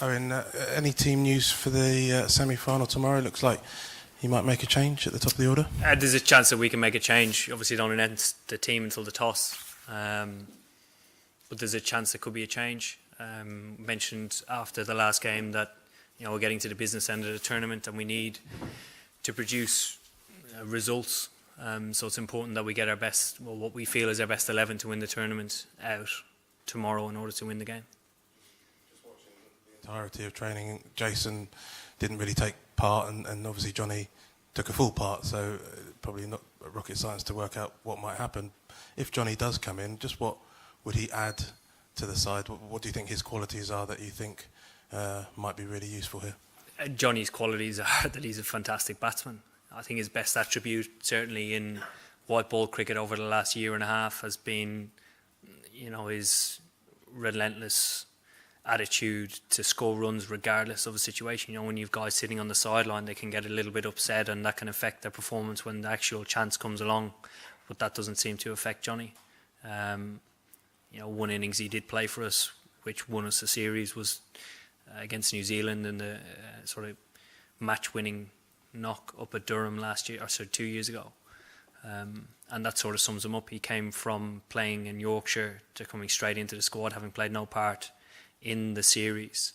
Owen, any team news for the semi-final tomorrow? Looks like you might make a change at the top of the order. There's a chance that we can make a change. Obviously, don't announce the team until the toss, but there's a chance there could be a change. Mentioned after the last game that we're getting to the business end of the tournament and we need to produce results. So it's important that we get our best, well, what we feel is our best 11 to win the tournament out tomorrow in order to win the game. Just watching the entirety of training, Jason didn't really take part, and obviously Johnny took a full part, so probably not rocket science to work out what might happen. If Johnny does come in, just what would he add to the side? What do you think his qualities are that you think might be really useful here? Johnny's qualities are that he's a fantastic batsman. I think his best attribute, certainly in white ball cricket over the last year and a half, has been, his relentless attitude to score runs regardless of the situation. When you've guys sitting on the sideline, they can get a little bit upset, and that can affect their performance when the actual chance comes along. But that doesn't seem to affect Johnny. One innings he did play for us, which won us the series, was against New Zealand in the sort of match-winning knock up at Durham last year, or 2 years ago. And that sort of sums him up. He came from playing in Yorkshire to coming straight into the squad, having played no part in the series,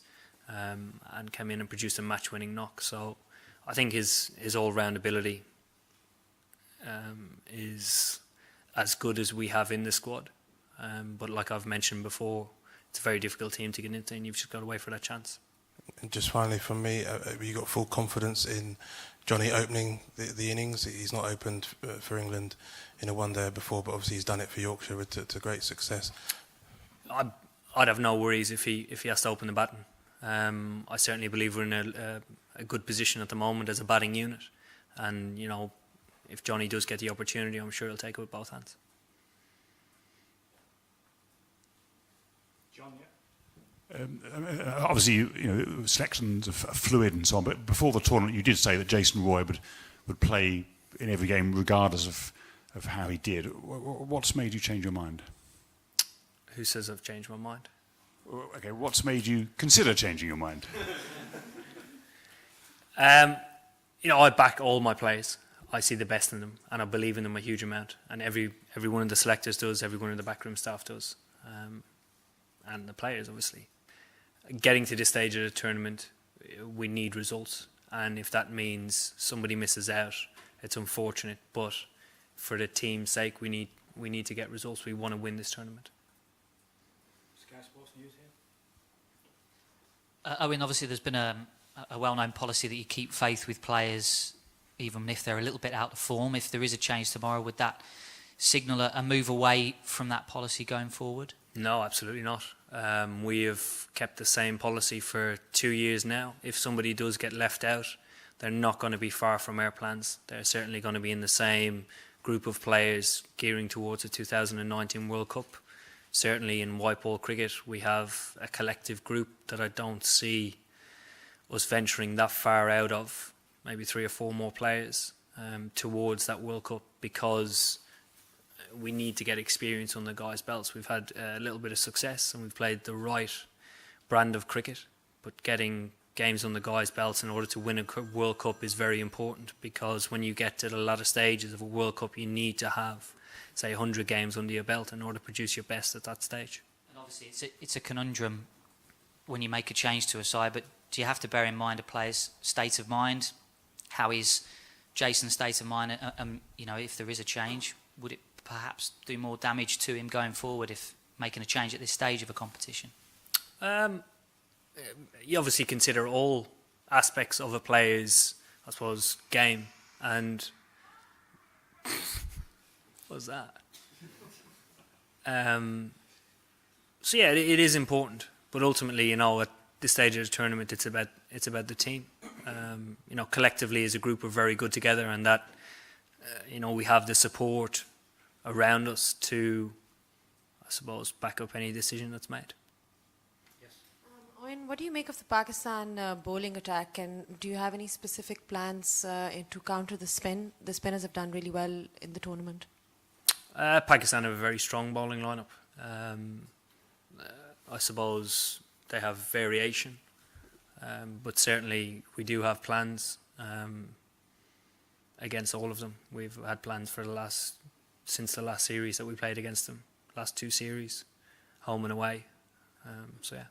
and came in and produced a match-winning knock. So I think his all-round ability is as good as we have in the squad. But like I've mentioned before, it's a very difficult team to get into, and you've just got to wait for that chance. And just finally from me, have you got full confidence in Johnny opening the innings? He's not opened for England in a one-day before, but obviously he's done it for Yorkshire to great success. I'd have no worries if he has to open the batting. I certainly believe we're in a good position at the moment as a batting unit, and if Johnny does get the opportunity, I'm sure he'll take it with both hands. John, yeah. Obviously, selections are fluid and so on, but before the tournament, you did say that Jason Roy would play in every game regardless of how he did. What's made you change your mind? Who says I've changed my mind? Okay, what's made you consider changing your mind? I back all my players. I see the best in them, and I believe in them a huge amount. And every one of the selectors does, every one of the backroom staff does, and the players, obviously. Getting to this stage of the tournament, we need results, and if that means somebody misses out, it's unfortunate. But for the team's sake, we need to get results. We want to win this tournament. Sky Sports News here. Owen, obviously there's been a well-known policy that you keep faith with players even if they're a little bit out of form. If there is a change tomorrow, would that signal a move away from that policy going forward? No, absolutely not. We have kept the same policy for 2 years now. If somebody does get left out, they're not going to be far from our plans. They're certainly going to be in the same group of players gearing towards the 2019 World Cup. Certainly in white ball cricket, we have a collective group that I don't see us venturing that far out of, maybe 3 or 4 more players towards that World Cup, because we need to get experience on the guys' belts. We've had a little bit of success and we've played the right brand of cricket, but getting games on the guys' belts in order to win a World Cup is very important, because when you get to the latter stages of a World Cup, you need to have, say, 100 games under your belt in order to produce your best at that stage. And obviously it's a conundrum when you make a change to a side, but do you have to bear in mind a player's state of mind? How is Jason's state of mind? If there is a change, would it perhaps do more damage to him going forward if making a change at this stage of a competition? You obviously consider all aspects of a player's, I suppose, game, and what was that? So yeah, it is important, but ultimately, at this stage of the tournament, it's about the team. Collectively as a group, we're very good together, and that we have the support around us to, I suppose, back up any decision that's made. Yes. Owen, what do you make of the Pakistan bowling attack, and do you have any specific plans to counter the spin? The spinners have done really well in the tournament. Pakistan have a very strong bowling lineup. I suppose they have variation. But certainly we do have plans against all of them. We've had plans for since the last series that we played against them, last 2 series, home and away. So yeah.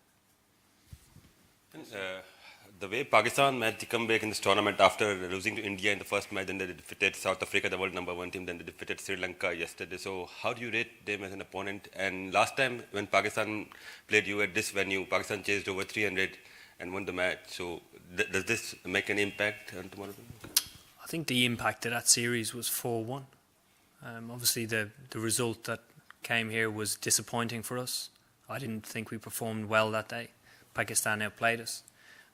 The way Pakistan made the comeback in this tournament after losing to India in the first match, then they defeated South Africa, the world #1 team, then they defeated Sri Lanka yesterday. So how do you rate them as an opponent? And last time when Pakistan played you at this venue, Pakistan chased over 300 and won the match. So does this make an impact on tomorrow? I think the impact of that series was 4-1. Obviously the result that came here was disappointing for us. I didn't think we performed well that day. Pakistan outplayed us.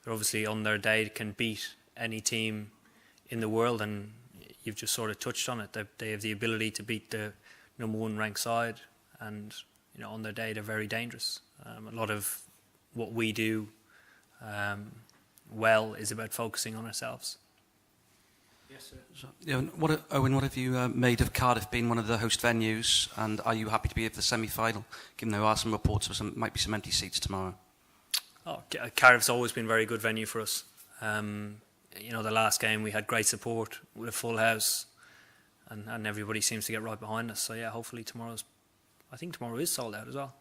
They're obviously on their day can beat any team in the world, and you've just sort of touched on it. They have the ability to beat the #1 ranked side, and on their day they're very dangerous. A lot of what we do well is about focusing on ourselves. Yes, sir. So, Eoin, what have you made of Cardiff being one of the host venues, and are you happy to be at the semi-final, given there are some reports of might be some empty seats tomorrow? Cardiff's always been a very good venue for us. The last game we had great support with a full house, and everybody seems to get right behind us. So yeah, hopefully I think tomorrow is sold out as well.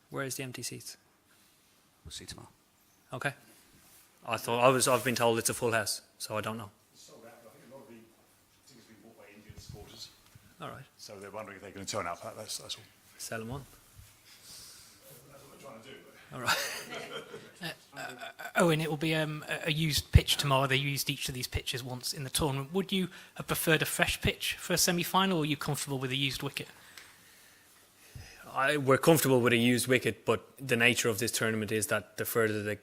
Where is the empty seats? We'll see tomorrow. Okay. I've been told it's a full house, so I don't know. Sold out, but I think a lot of the tickets have been bought by Indian supporters. All right. So they're wondering if they're going to turn up. That's all. Sell them on. That's what they're trying to do. All right. Eoin, it will be a used pitch tomorrow. They used each of these pitches once in the tournament. Would you have preferred a fresh pitch for a semi-final, or are you comfortable with a used wicket? We're comfortable with a used wicket, but the nature of this tournament is that the further the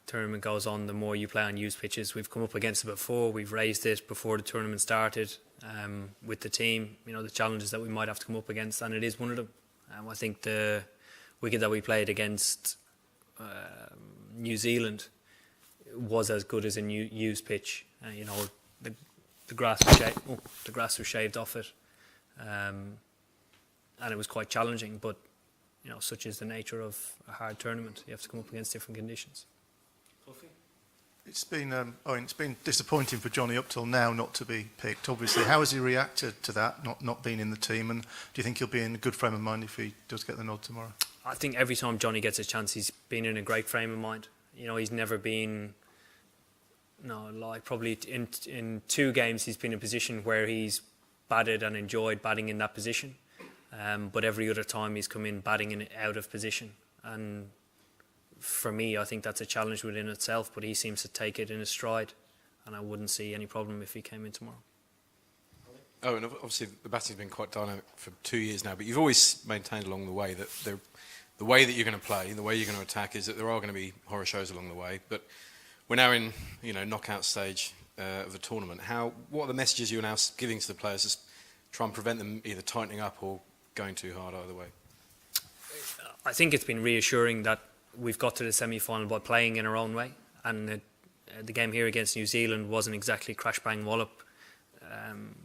tournament goes on, the more you play on used pitches. We've come up against it before. We've raised it before the tournament started with the team. The challenges that we might have to come up against, and it is one of them. I think the wicket that we played against New Zealand was as good as a used pitch. The grass was shaved off it, and it was quite challenging. But such is the nature of a hard tournament. You have to come up against different conditions. It's been disappointing for Johnny up till now not to be picked. Obviously, how has he reacted to that, not being in the team? And do you think he'll be in a good frame of mind if he does get the nod tomorrow? I think every time Johnny gets a chance, he's been in a great frame of mind. He's never been, probably in 2 games he's been in a position where he's batted and enjoyed batting in that position. But every other time he's come in batting out of position. And for me, I think that's a challenge within itself, but he seems to take it in his stride, and I wouldn't see any problem if he came in tomorrow. Oh, and obviously the batting's been quite dynamic for 2 years now, but you've always maintained along the way that the way that you're going to play, the way you're going to attack, is that there are going to be horror shows along the way. But we're now in knockout stage of the tournament. What are the messages you're now giving to the players to try and prevent them either tightening up or going too hard either way? I think it's been reassuring that we've got to the semi-final by playing in our own way, and the game here against New Zealand wasn't exactly crash bang wallop.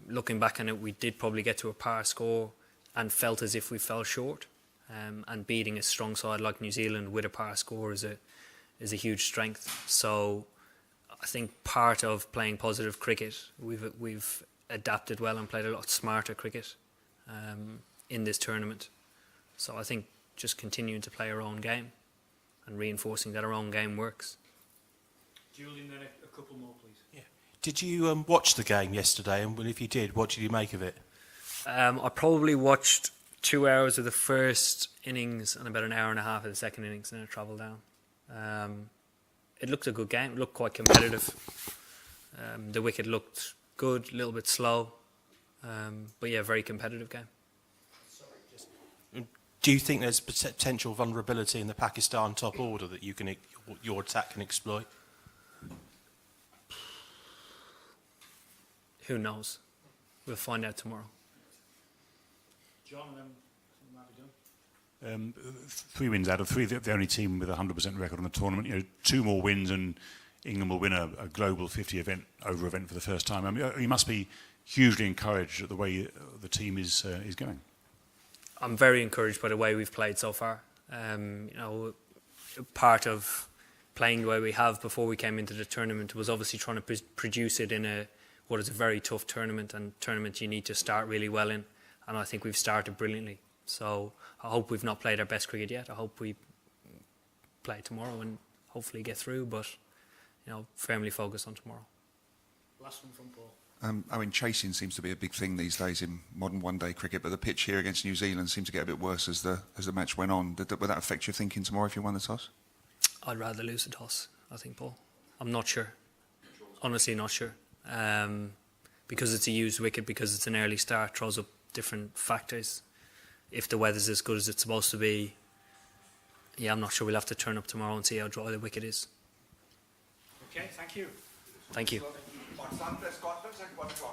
Looking back on it, we did probably get to a par score and felt as if we fell short. And beating a strong side like New Zealand with a par score is a huge strength. So I think part of playing positive cricket, we've adapted well and played a lot smarter cricket in this tournament. So I think just continuing to play our own game and reinforcing that our own game works. Julian, then a couple more, please. Yeah. Did you watch the game yesterday? And if you did, what did you make of it? I probably watched 2 hours of the first innings and about an hour and a half of the second innings, and then I travelled down. It looked a good game. It looked quite competitive. The wicket looked good, a little bit slow. But yeah, very competitive game. Do you think there's potential vulnerability in the Pakistan top order that your attack can exploit? Who knows? We'll find out tomorrow. John, then might be done. 3 wins out of 3. The only team with a 100% record on the tournament. 2 more wins and England will win a global 50 event for the first time. I mean, you must be hugely encouraged at the way the team is going. I'm very encouraged by the way we've played so far. Part of playing the way we have before we came into the tournament was obviously trying to produce it in what is a very tough tournament, and tournament you need to start really well in, and I think we've started brilliantly. So I hope we've not played our best cricket yet. I hope we play tomorrow and hopefully get through, but firmly focused on tomorrow. Last one from Paul. I mean, chasing seems to be a big thing these days in modern one-day cricket, but the pitch here against New Zealand seemed to get a bit worse as the match went on. Would that affect your thinking tomorrow if you won the toss? I'd rather lose the toss, I think, Paul. I'm not sure. Honestly, not sure. Because it's a used wicket, because it's an early start, throws up different factors. If the weather's as good as it's supposed to be, I'm not sure. We'll have to turn up tomorrow and see how dry the wicket is. Okay, thank you. Thank you.